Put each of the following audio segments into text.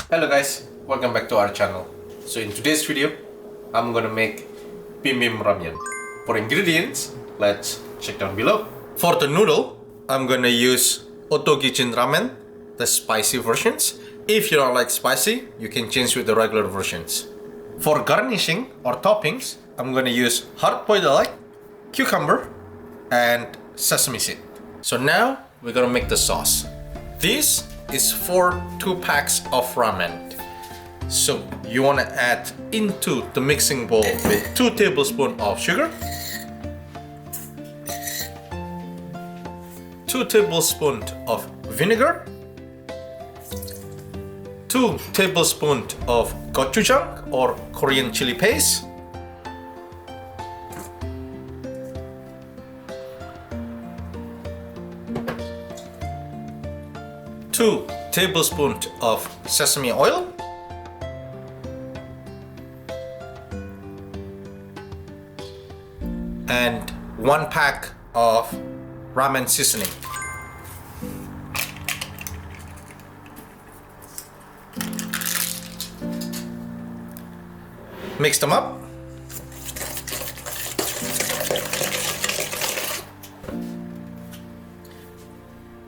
Hello guys, welcome back to our channel. So in today's video, I'm gonna make bibimbap ramyun. For ingredients, let's check down below. For the noodle, I'm gonna use Otogijin ramen, the spicy versions. If you don't like spicy, you can change with the regular versions. For garnishing or toppings, I'm gonna use hard-boiled egg, cucumber, and sesame seed. So now we're gonna make the sauce. This is for 2 packs of ramen. So you wanna add into the mixing bowl with 2 tablespoons of sugar, 2 tablespoons of vinegar, 2 tablespoons of gochujang or Korean chili paste, 2 tablespoons of sesame oil, and 1 pack of ramen seasoning. Mix them up.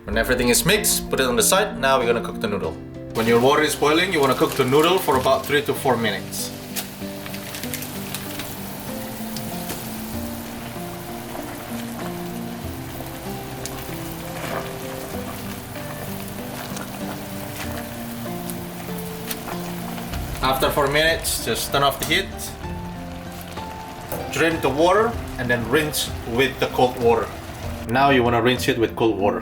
When everything is mixed, put it on the side. Now we're gonna cook the noodle. When your water is boiling, you wanna cook the noodle for about 3 to 4 minutes. After 4 minutes, just turn off the heat, drain the water, and then rinse with the cold water. Now you want to rinse it with cold water.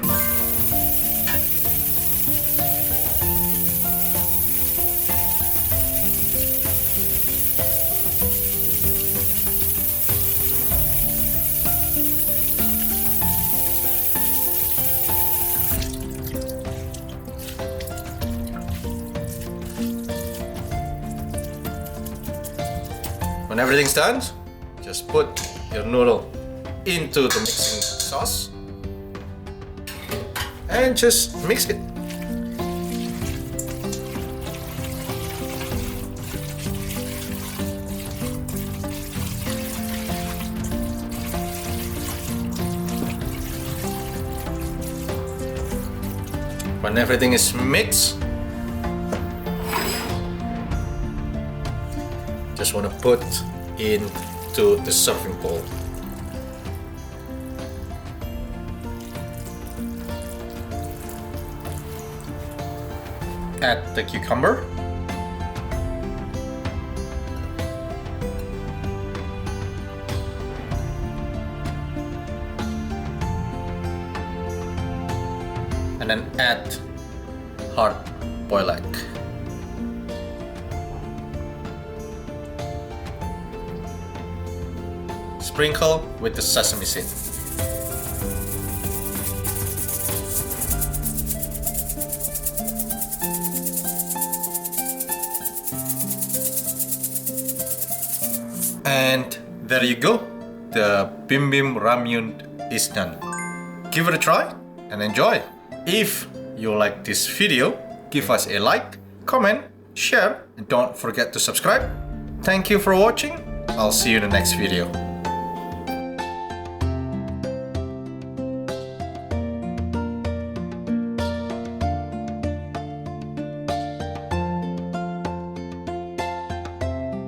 When everything's done, just put your noodle into the mixing sauce and just mix it. When everything is mixed, just want to put into the serving bowl. Add the cucumber, and then add hard-boiled egg. Sprinkle with the sesame seed. And there you go. The bibimbap ramyun is done. Give it a try and enjoy. If you like this video, give us a like, comment, share, and don't forget to subscribe. Thank you for watching. I'll see you in the next video.